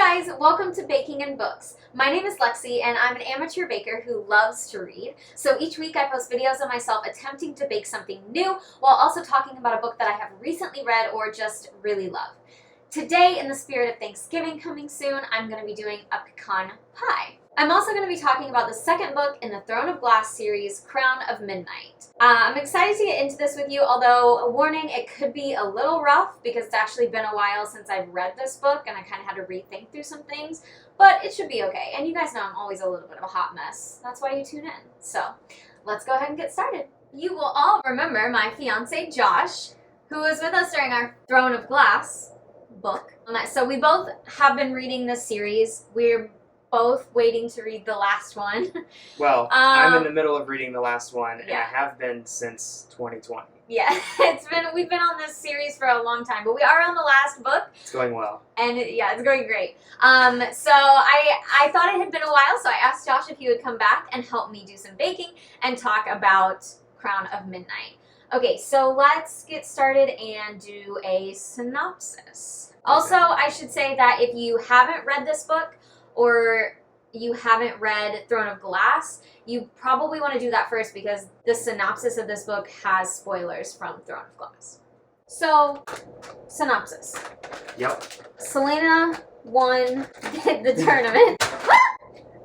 Hi guys, welcome to Baking and Books. My name is Lexi and I'm an amateur baker who loves to read. So each week I post videos of myself attempting to bake something new while also talking about a book that I have recently read or just really love. Today, in the spirit of Thanksgiving coming soon, I'm going to be doing a pecan pie. I'm also going to be talking about the second book in the Throne of Glass series, Crown of Midnight. I'm excited to get into this with you, although, a warning, it could be a little rough because it's actually been a while since I've read this book and I kind of had to rethink through some things, but it should be okay. And you guys know I'm always a little bit of a hot mess. That's why you tune in. So, let's go ahead and get started. You will all remember my fiance Josh, who was with us during our Throne of Glass book. So we both have been reading this series. We're both waiting to read the last one. Well, I'm in the middle of reading the last one, and yeah. I have been since 2020. Yeah, we've been on this series for a long time, but we are on the last book. It's going well. And it's going great. So I thought it had been a while, so I asked Josh if he would come back and help me do some baking and talk about Crown of Midnight. Okay, so let's get started and do a synopsis. Also, I should say that if you haven't read this book or you haven't read Throne of Glass, you probably want to do that first because the synopsis of this book has spoilers from Throne of Glass. So, synopsis. Yep. Selena won the tournament.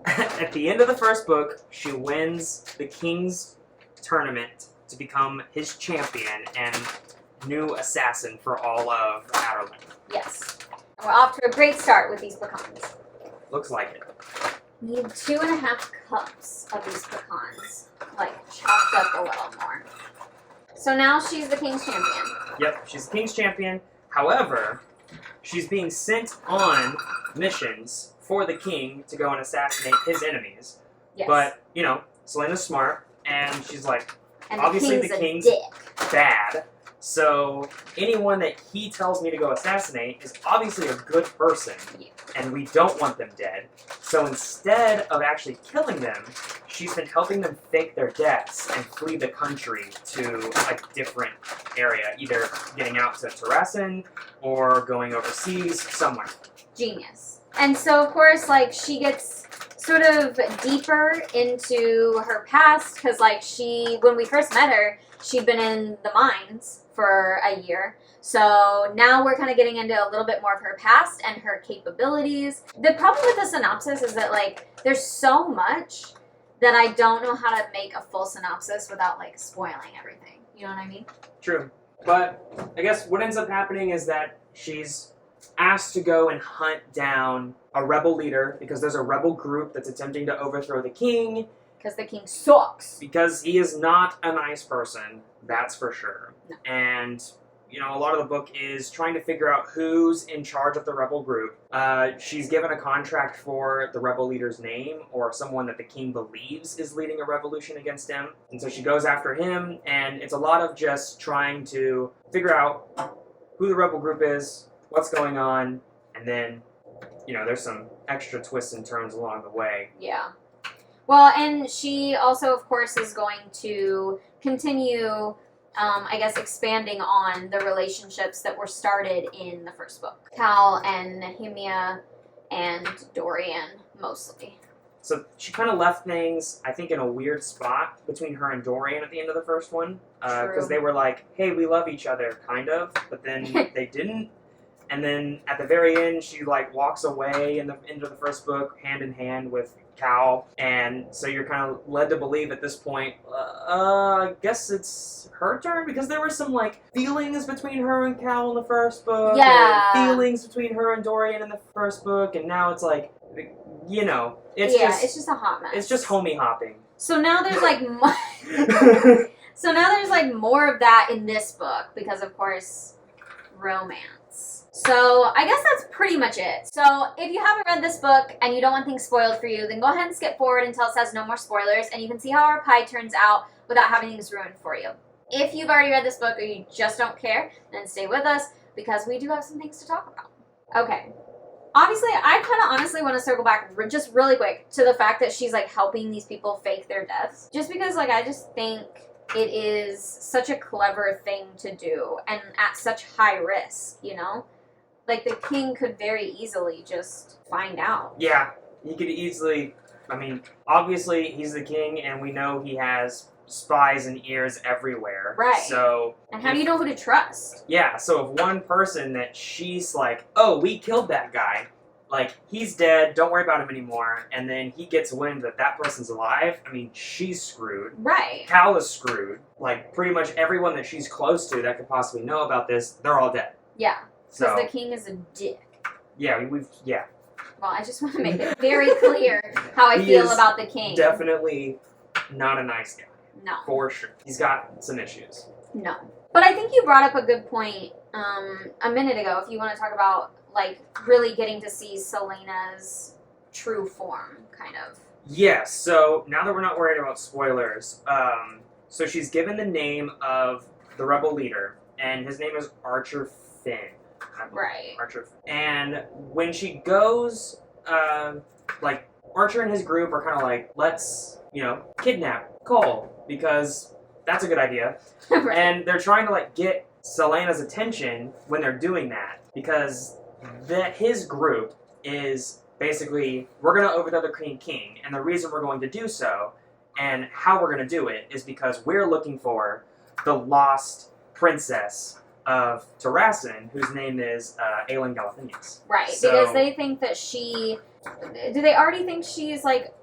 At the end of the first book, she wins the King's tournament to become his champion and new assassin for all of Adderley. Yes. And we're off to a great start with these pecans. Looks like it. Need 2.5 cups of these pecans, like chopped up a little more. So now she's the King's champion. Yep, she's the King's champion. However, she's being sent on missions for the King to go and assassinate his enemies. Yes. But, you know, Selena's smart, and she's like, and obviously the King's a dick. bad. So anyone that he tells me to go assassinate is obviously a good person, and we don't want them dead. So instead of actually killing them, she's been helping them fake their deaths and flee the country to a different area, either getting out to Terrassen or going overseas somewhere. Genius. And so, of course, like, she gets sort of deeper into her past, because, like, when we first met her, she'd been in the mines for a year. So now we're kind of getting into a little bit more of her past and her capabilities. The problem with the synopsis is that, like, there's so much that I don't know how to make a full synopsis without, like, spoiling everything. You know what I mean? True. But I guess what ends up happening is that she's asked to go and hunt down a rebel leader because there's a rebel group that's attempting to overthrow the king. Because the king sucks. Because he is not a nice person, that's for sure. No. And, you know, a lot of the book is trying to figure out who's in charge of the rebel group. She's given a contract for the rebel leader's name or someone that the king believes is leading a revolution against him. And so she goes after him, and it's a lot of just trying to figure out who the rebel group is, what's going on, and then, you know, there's some extra twists and turns along the way. Yeah. Well, and she also, of course, is going to continue, I guess, expanding on the relationships that were started in the first book. Cal and Nehemia and Dorian, mostly. So she kind of left things, I think, in a weird spot between her and Dorian at the end of the first one. Because they were like, hey, we love each other, kind of, but then they didn't. And then at the very end, she, like, walks away in the end of the first book, hand in hand with Cal, and so you're kind of led to believe at this point, I guess it's her turn, because there were some, like, feelings between her and Cal in the first book, yeah, feelings between her and Dorian in the first book, and now it's like, you know, it's just a hot mess. It's just homie hopping. So now there's, like, more of that in this book, because, of course, romance. So I guess that's pretty much it. So if you haven't read this book and you don't want things spoiled for you, then go ahead and skip forward until it says no more spoilers, and you can see how our pie turns out without having things ruined for you. If you've already read this book or you just don't care, then stay with us because we do have some things to talk about. Okay. Obviously, I kind of honestly want to circle back just really quick to the fact that she's, like, helping these people fake their deaths. Just because, like, I just think it is such a clever thing to do and at such high risk, you know? like, the king could very easily just find out. Yeah, he could easily, I mean, obviously he's the king and we know he has spies and ears everywhere. Right. So... And how do you know who to trust? Yeah, so if one person that she's like, oh, we killed that guy, like, he's dead, don't worry about him anymore, and then he gets wind that that person's alive, I mean, she's screwed. Right. Cal is screwed. Like, pretty much everyone that she's close to that could possibly know about this, they're all dead. Yeah. So, Because the king is a dick. Yeah, yeah. Well, I just want to make it very clear how I feel about the king. Definitely not a nice guy. No. For sure. He's got some issues. No. But I think you brought up a good point a minute ago, if you want to talk about, like, really getting to see Selena's true form, kind of. Yes, so now that we're not worried about spoilers, so she's given the name of the rebel leader, and his name is Archer Finn. Right. Archer Finn. And when she goes, like, Archer and his group are kind of like, let's, kidnap Cole, because that's a good idea. Right. And they're trying to, like, get Selena's attention when they're doing that, because his group is basically, we're going to overthrow the king, and the reason we're going to do so, and how we're going to do it, is because we're looking for the lost princess of Terrasson, whose name is Aelin Galathinius. Right, so, because they think that do they already think she's, like,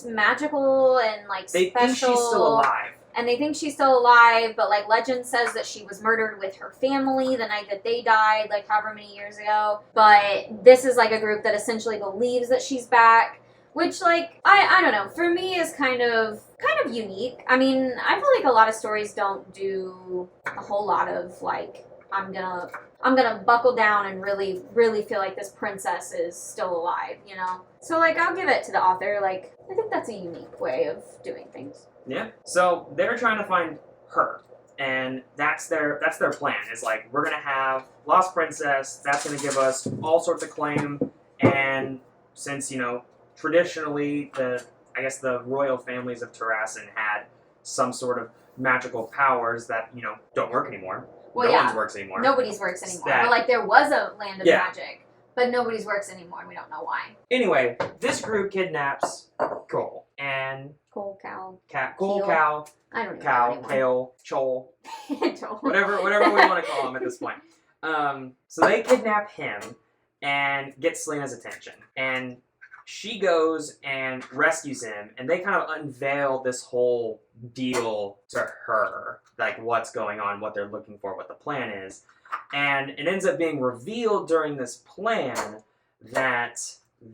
magical and, like, they special? Think she's still alive. And they think she's still alive, but, like, legend says that she was murdered with her family the night that they died, like, however many years ago. But this is, like, a group that essentially believes that she's back, which, like, I don't know, for me is kind of unique. I mean, I feel like a lot of stories don't do a whole lot of, like, I'm gonna buckle down and really, really feel like this princess is still alive, So, like, I'll give it to the author. Like, I think that's a unique way of doing things. Yeah. So they're trying to find her, and that's their plan. Is like, we're gonna have Lost Princess. That's gonna give us all sorts of claim, and since traditionally the royal families of Terrasson had some sort of magical powers that don't work anymore. Well, no one's works anymore. Nobody's works anymore. But, like, there was a land of magic, but nobody's works anymore, and we don't know why. Anyway, this group kidnaps Cole and Cole, Cal. Cole, Cal. I don't know. Cal, Kale, Chol. Chol. Whatever we want to call him at this point. So they kidnap him and get Selena's attention. And she goes and rescues him, and they kind of unveil this whole deal to her. Like, what's going on, what they're looking for, what the plan is. And it ends up being revealed during this plan that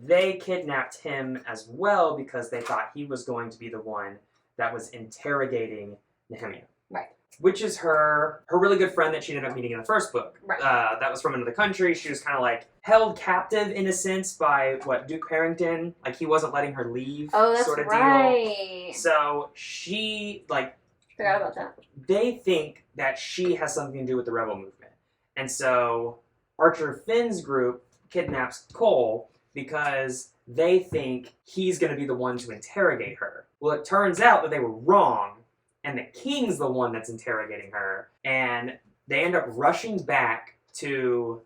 they kidnapped him as well because they thought he was going to be the one that was interrogating Nehemia. Right. Which is her really good friend that she ended up meeting in the first book. Right. That was from another country. She was kind of like held captive in a sense by Duke Harrington. Like, he wasn't letting her leave. Oh, that's sort of right. Deal. So she forgot about that. They think that she has something to do with the rebel movement, and so Archer Finn's group kidnaps Cole because they think he's going to be the one to interrogate her. Well, it turns out that they were wrong, and the king's the one that's interrogating her, and they end up rushing back to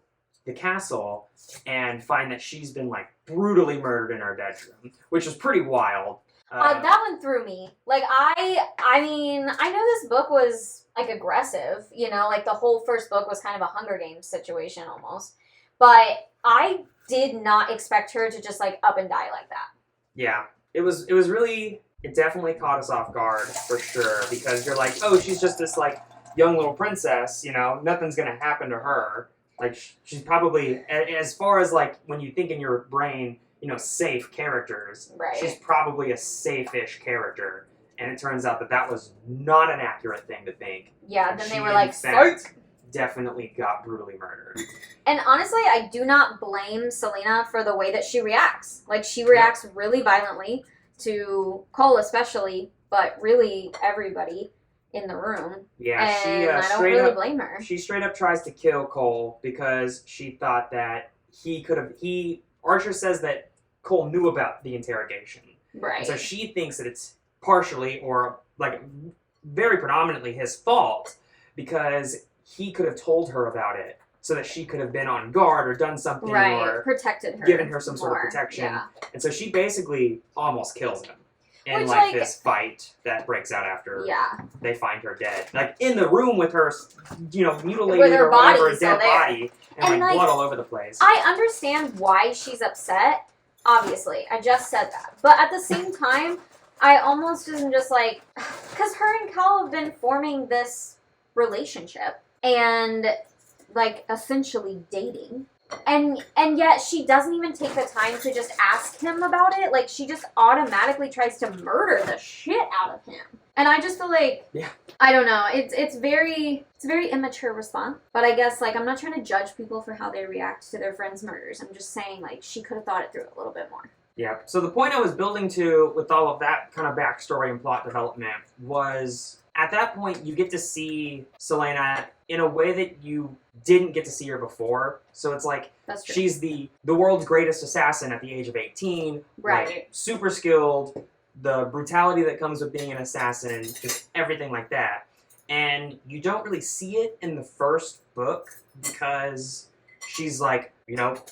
the castle and find that she's been, like, brutally murdered in her bedroom, which is pretty wild. That one threw me. Like, I mean, I know this book was, like, aggressive, like, the whole first book was kind of a Hunger Games situation almost, but I did not expect her to just, like, up and die like that. Yeah, it was really, it definitely caught us off guard, for sure, because you're like, oh, she's just this, like, young little princess, nothing's gonna happen to her. Like, she's probably, as far as, like, when you think in your brain, safe characters, right. She's probably a safe-ish character, and it turns out that was not an accurate thing to think. Yeah, and then they were like, psych! Definitely got brutally murdered. And honestly, I do not blame Selena for the way that she reacts. Like, she reacts really violently to Cole especially, but really everybody in the room. Yeah, and I don't really blame her. She straight up tries to kill Cole because she thought that Archer says that Cole knew about the interrogation. Right. And so she thinks that it's partially or, like, very predominantly his fault because he could have told her about it so that she could have been on guard or done something or protected her, given her some sort of protection. And so she basically almost kills him in this fight that breaks out after they find her dead, like in the room with her, mutilated with her or body whatever, dead there. body, and like blood all over the place. I understand why she's upset. Obviously, I just said that, but at the same time, I almost am just like, because her and Cal have been forming this relationship and like essentially dating. And yet she doesn't even take the time to just ask him about it. Like, she just automatically tries to murder the shit out of him. And I just feel like, I don't know. It's a very immature response. But I guess, like, I'm not trying to judge people for how they react to their friends' murders. I'm just saying, like, she could have thought it through a little bit more. Yeah. So the point I was building to with all of that kind of backstory and plot development was, at that point, you get to see Selena in a way that you didn't get to see her before. So it's like, she's the world's greatest assassin at the age of 18. Right. Like, super skilled, the brutality that comes with being an assassin, just everything like that. And you don't really see it in the first book because she's like,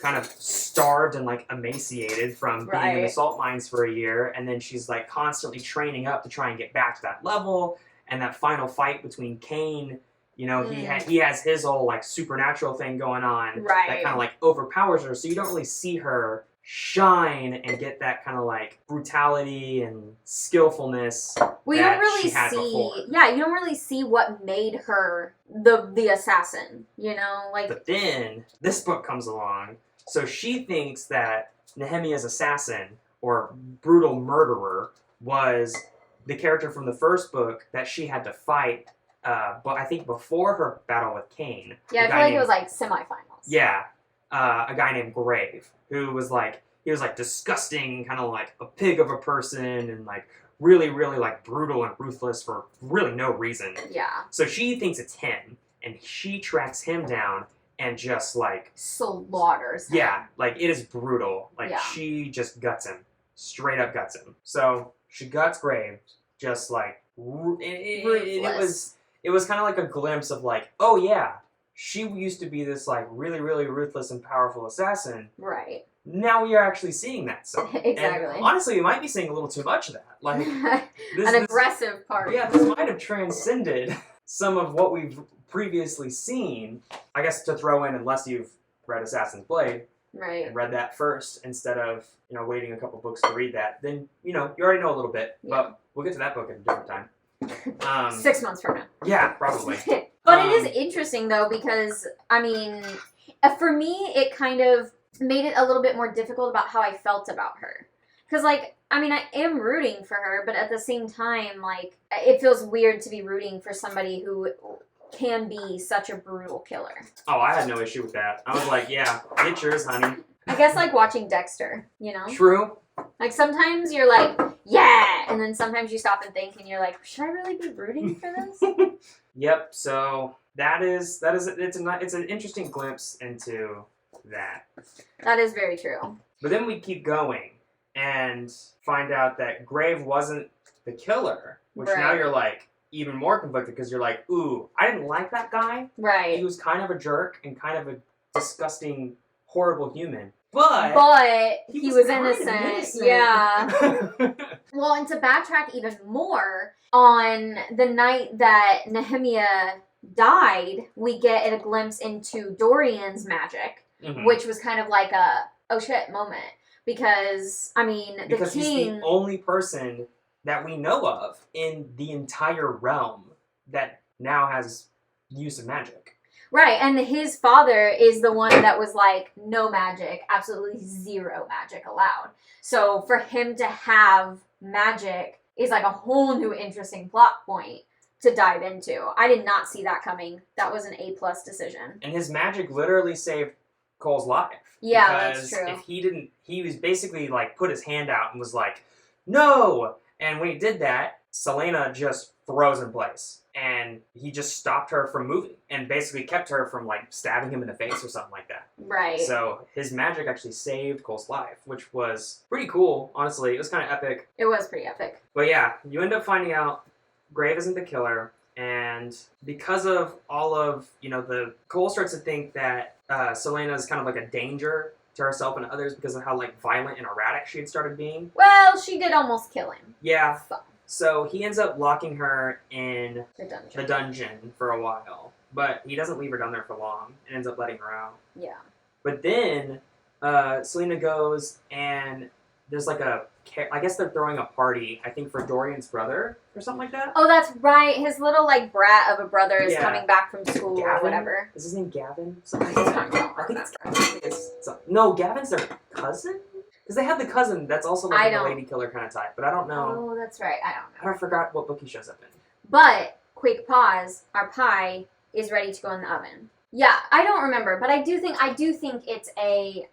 kind of starved and like emaciated from being in the salt mines for a year. And then she's like constantly training up to try and get back to that level. And that final fight between Cain, he has his whole like supernatural thing going on that kind of like overpowers her. So you don't really see her shine and get that kind of like brutality and skillfulness. We don't really see. Yeah, you don't really see what made her the assassin. But then this book comes along, so she thinks that Nehemiah's assassin or brutal murderer was the character from the first book that she had to fight, but I think before her battle with Cain. Yeah, I feel like it was like semifinals. Yeah, a guy named Grave, who was like, he was like disgusting, kind of like a pig of a person, and like really, really like brutal and ruthless for really no reason. Yeah. So she thinks it's him, and she tracks him down and just like slaughters him. Yeah, like it is brutal. Like she just guts him, straight up guts him. So she guts Grave, just like it was kind of like a glimpse of like, oh yeah, she used to be this like really, really ruthless and powerful assassin. Right. Now we are actually seeing that. So exactly. And honestly, we might be seeing a little too much of that. Like an aggressive part. Yeah, this might have transcended some of what we've previously seen. I guess to throw in, unless you've read Assassin's Blade, right, and read that first instead of waiting a couple books to read that, then you already know a little bit. Yeah. But we'll get to that book at a different time. 6 months from now. Yeah, probably. But it is interesting though, because I mean, for me, it kind of made it a little bit more difficult about how I felt about her. Because, like, I mean, I am rooting for her, but at the same time, like, it feels weird to be rooting for somebody who can be such a brutal killer. Oh, I had no issue with that. I was like, yeah, get yours, honey. I guess like watching Dexter, True. Like, sometimes you're like, yeah, and then sometimes you stop and think, and you're like, should I really be rooting for this? Yep, so it's an interesting glimpse into that. That is very true. But then we keep going and find out that Grave wasn't the killer, which now you're like even more conflicted because you're like, ooh, I didn't like that guy. Right. He was kind of a jerk and kind of a disgusting, horrible human. But he was innocent. Yeah. Well, and to backtrack even more, on the night that Nehemiah died, we get a glimpse into Dorian's magic. Mm-hmm. Which was kind of like a, oh shit moment. Because, I mean, the king... he's the only person that we know of in the entire realm that now has use of magic. Right, and his father is the one that was like, no magic, absolutely zero magic allowed. So for him to have magic is like a whole new interesting plot point to dive into. I did not see that coming. That was an A+ decision. And his magic literally saved Cole's life. Yeah, that's true. If he didn't, he was basically like put his hand out and was like, no! And when he did that, Selena just froze in place. And he just stopped her from moving and basically kept her from like stabbing him in the face or something like that. Right. So his magic actually saved Cole's life, which was pretty cool, honestly. It was kind of epic. It was pretty epic. But yeah, you end up finding out Grave isn't the killer. And because of all of, the Cole starts to think that Selena is kind of like a danger to herself and others because of how like violent and erratic she had started being. Well, she did almost kill him. Yeah. So he ends up locking her in the dungeon for a while. But he doesn't leave her down there for long and ends up letting her out. Yeah. But then Selena goes and there's like I guess they're throwing a party, I think, for Dorian's brother or something like that. Oh, that's right. His little, like, brat of a brother is coming back from school Gavin? or whatever. Is his name Gavin? Something like that. I think no, Gavin's their cousin? Because they have the cousin that's also like a lady killer kind of type, but I don't know. Oh, that's right. I don't know. I forgot what book he shows up in. But, quick pause, our pie is ready to go in the oven. Yeah, I don't remember, but I do think it's a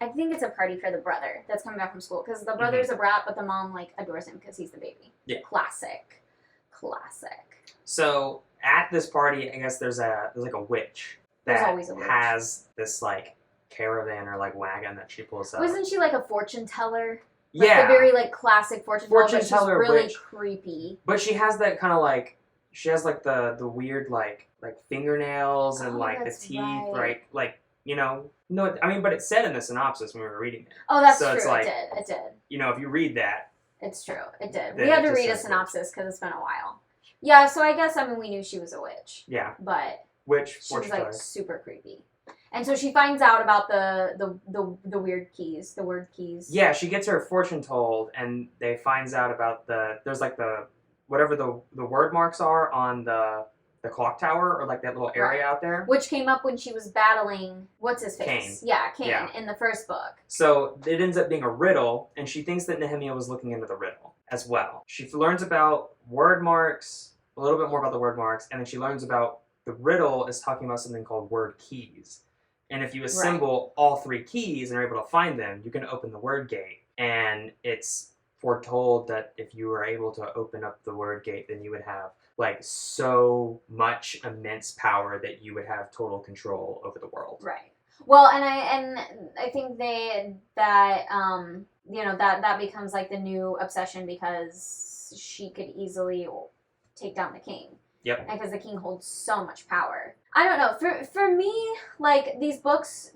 party for the brother that's coming back from school, because the brother's a brat, but the mom like adores him because he's the baby. Yeah. Classic. So at this party, I guess there's like a witch that has this like caravan or like wagon that she pulls up. Wasn't she like a fortune teller? Like, yeah, the very like classic fortune teller, but she's really witch. Creepy. But she has that kind of like the weird like fingernails and like the teeth, right? Like, no, I mean, but it said in the synopsis when we were reading it. Oh, that's so true. It's like, it did. If you read that. It's true. It did. We had to read a synopsis because it's been a while. Yeah, so I guess, we knew she was a witch. Yeah. But she was like super creepy. And so she finds out about the weird keys, the word keys. Yeah, she gets her fortune told, and they finds out about there's like whatever the word marks are on the clock tower, or like that little area out there. Which came up when she was battling, what's his face? Cain, in the first book. So it ends up being a riddle, and she thinks that Nehemia was looking into the riddle as well. She learns about word marks, a little bit more about the word marks, and then she learns about the riddle is talking about something called word keys. And if you assemble all three keys and are able to find them, you can open the word gate. And it's foretold that if you were able to open up the word gate, then you would have like so much immense power that you would have total control over the world. Right. Well, and I think that becomes like the new obsession, because she could easily take down the king. Yep. Because the king holds so much power. I don't know. For me, like, these books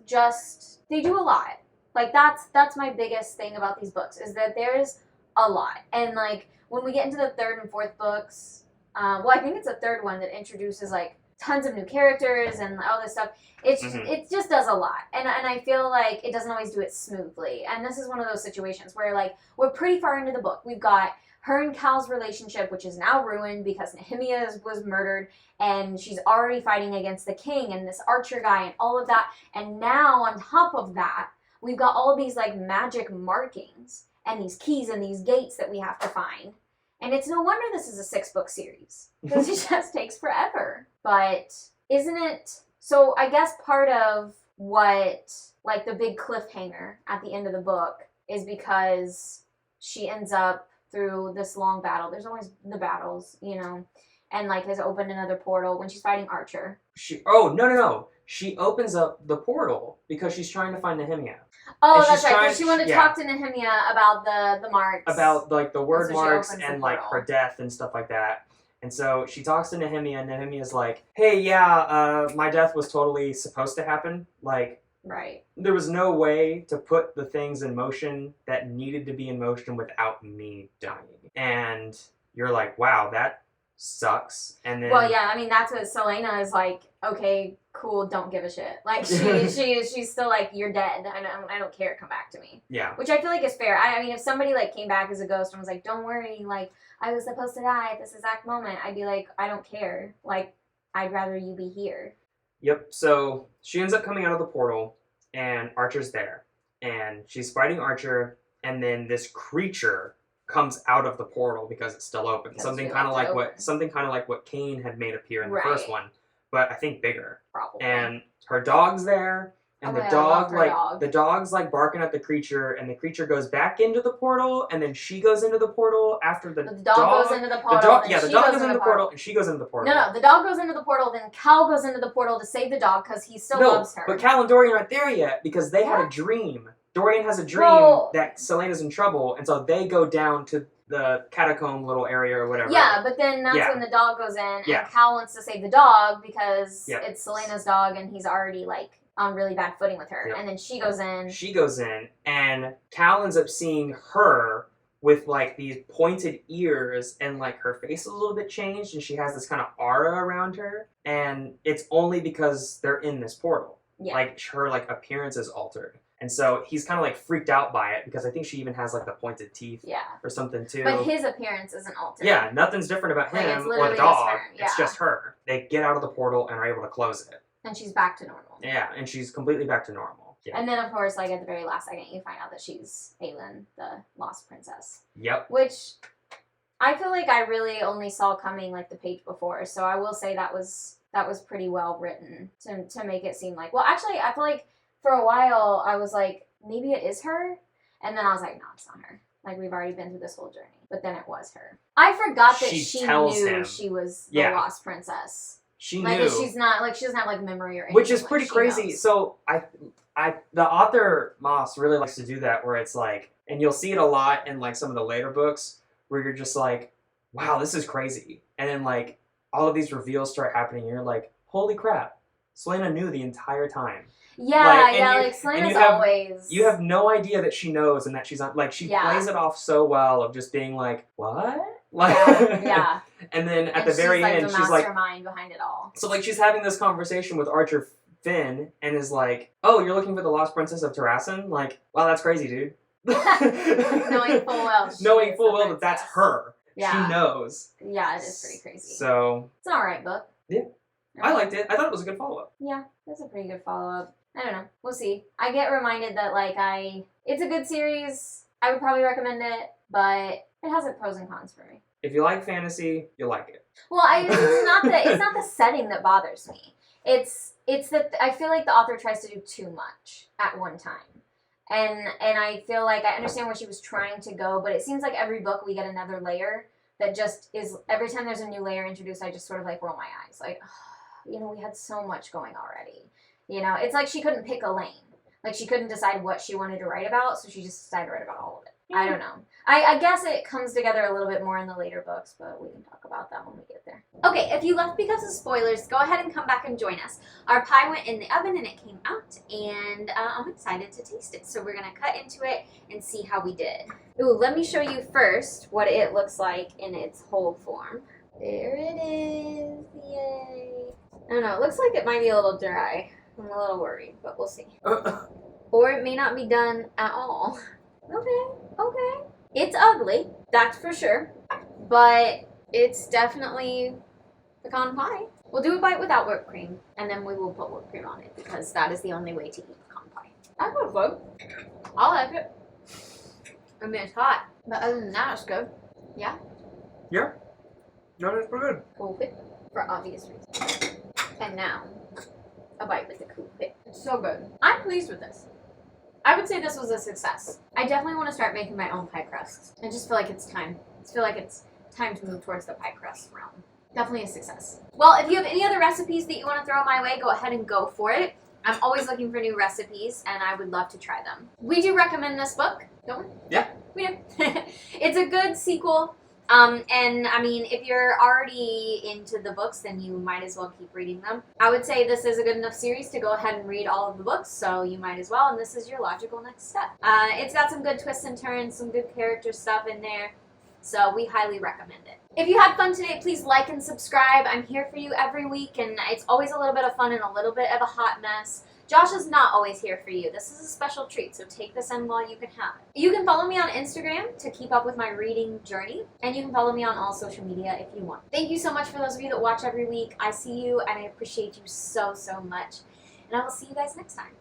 they do a lot. Like, that's my biggest thing about these books, is that there's a lot. And like, when we get into the third and fourth books, I think it's the third one that introduces like tons of new characters and all this stuff. It just does a lot, and I feel like it doesn't always do it smoothly. And this is one of those situations where like we're pretty far into the book. We've got her and Cal's relationship, which is now ruined because Nehemia was murdered, and she's already fighting against the king and this archer guy and all of that. And now on top of that, we've got all these like magic markings and these keys and these gates that we have to find. And it's no wonder this is a 6-book series, because it just takes forever. But isn't it? So I guess part of what, like, the big cliffhanger at the end of the book is because she ends up through this long battle. There's always the battles, and like has opened another portal when she's fighting Archer. No. She opens up the portal because she's trying to find Nehemia. Oh, that's right. Because she wanted to talk to Nehemia about the marks. About like the word marks and like her death and stuff like that. And so she talks to Nehemia, and Nehemia's like, "Hey, my death was totally supposed to happen. Like, there was no way to put the things in motion that needed to be in motion without me dying." And you're like, "Wow, that sucks." And then, well, yeah, I mean, that's what Selena is like. Okay, cool, don't give a shit. Like, she's still like, you're dead. I don't care. Come back to me. Yeah. Which I feel like is fair. I mean, if somebody like came back as a ghost and was like, "Don't worry, like I was supposed to die at this exact moment," I'd be like, I don't care. Like, I'd rather you be here. Yep. So she ends up coming out of the portal, and Archer's there, and she's fighting Archer, and then this creature comes out of the portal because it's still open. Something kind of like what Cain had made appear in the first one, but I think bigger. Probably. And her dog's there, and the dog's like barking at the creature, and the creature goes back into the portal, and then she goes into the portal after the dog goes into the portal. The dog goes into the portal, and she goes into the portal. No, the dog goes into the portal, then Cal goes into the portal to save the dog because he still loves her. But Cal and Dorian aren't there yet because they had a dream. Dorian has a dream that Selena's in trouble, and so they go down to the catacomb little area or whatever. Yeah, but then that's when the dog goes in, and Yeah. Cal wants to save the dog because Yep. it's Selena's dog, and he's already, like, on really bad footing with her. Yep. And then she goes in. She goes in, and Cal ends up seeing her with, like, these pointed ears, and, like, her face is a little bit changed, and she has this kind of aura around her, and it's only because they're in this portal. Yeah. Like, her, like, appearance is altered. And so he's kind of, like, freaked out by it, because I think she even has, like, the pointed teeth or something, too. But his appearance isn't altered. Yeah, nothing's different about Like, him it's or the literally dog. just her. It's just her. They get out of the portal and are able to close it. And she's back to normal. Yeah, and she's completely back to normal. Yeah. And then, of course, like, at the very last second, you find out that she's Aelin, the lost princess. Yep. Which I feel like I really only saw coming, like, the page before. So I will say that was pretty well written to make it seem like... Well, actually, I feel like for a while, I was like, maybe it is her. And then I was like, no, it's not her. Like, we've already been through this whole journey. But then it was her. I forgot that she knew she was the lost princess. She like, knew. She's not, like, she doesn't have, like, memory or anything. Which is pretty crazy. Knows. So, the author, Maas, really likes to do that, where it's like, and you'll see it a lot in, like, some of the later books, where you're just like, wow, this is crazy. And then, like, all of these reveals start happening, and you're like, holy crap, Selena knew the entire time. Yeah, like, Selena's always... You have no idea that she knows and that she's not... Like, she plays it off so well of just being like, what? Like, yeah. And then at the very end, she's like... the mastermind behind it all. So, like, she's having this conversation with Archer Finn and is like, oh, you're looking for the lost princess of Terrassen? Like, wow, that's crazy, dude. Knowing full well. Knowing full well that that's her. Yeah. She knows. Yeah, it is pretty crazy. So... It's an alright book. Yeah. I liked it. I thought it was a good follow-up. Yeah, that's a pretty good follow-up. I don't know. We'll see. I get reminded that, like, it's a good series. I would probably recommend it, but it has its pros and cons for me. If you like fantasy, you'll like it. Well, it's not the setting that bothers me. It's that I feel like the author tries to do too much at one time. And I feel like I understand where she was trying to go, but it seems like every book we get another layer that just is, every time there's a new layer introduced, I just sort of, like, roll my eyes. Like, you know, we had so much going already. You know, it's like she couldn't pick a lane. Like, she couldn't decide what she wanted to write about, so she just decided to write about all of it. I don't know. I guess it comes together a little bit more in the later books, but we can talk about that when we get there. Okay, if you left because of spoilers, go ahead and come back and join us. Our pie went in the oven and it came out, and I'm excited to taste it. So we're going to cut into it and see how we did. Ooh, let me show you first what it looks like in its whole form. There it is. Yay. I don't know. It looks like it might be a little dry. I'm a little worried, but we'll see. Or it may not be done at all. Okay. It's ugly, that's for sure. But it's definitely pecan pie. We'll do a bite without whipped cream, and then we will put whipped cream on it, because that is the only way to eat pecan pie. That's good. I like it. I mean, it's hot, but other than that, it's good. Yeah? Yeah. No, that's pretty good. Cool whip, for obvious reasons. And now, a bite with the cool whip. It's so good. I'm pleased with this. I would say this was a success. I definitely want to start making my own pie crusts. I just feel like it's time. I feel like it's time to move towards the pie crust realm. Definitely a success. Well, if you have any other recipes that you want to throw my way, go ahead and go for it. I'm always looking for new recipes, and I would love to try them. We do recommend this book, don't we? Yeah. We do. It's a good sequel. And I mean, if you're already into the books, then you might as well keep reading them. I would say this is a good enough series to go ahead and read all of the books, so you might as well, and this is your logical next step. It's got some good twists and turns, some good character stuff in there, so we highly recommend it. If you had fun today, please like and subscribe. I'm here for you every week, and it's always a little bit of fun and a little bit of a hot mess. Josh is not always here for you. This is a special treat, so take this in while you can have it. You can follow me on Instagram to keep up with my reading journey, and you can follow me on all social media if you want. Thank you so much for those of you that watch every week. I see you, and I appreciate you so, so much, and I will see you guys next time.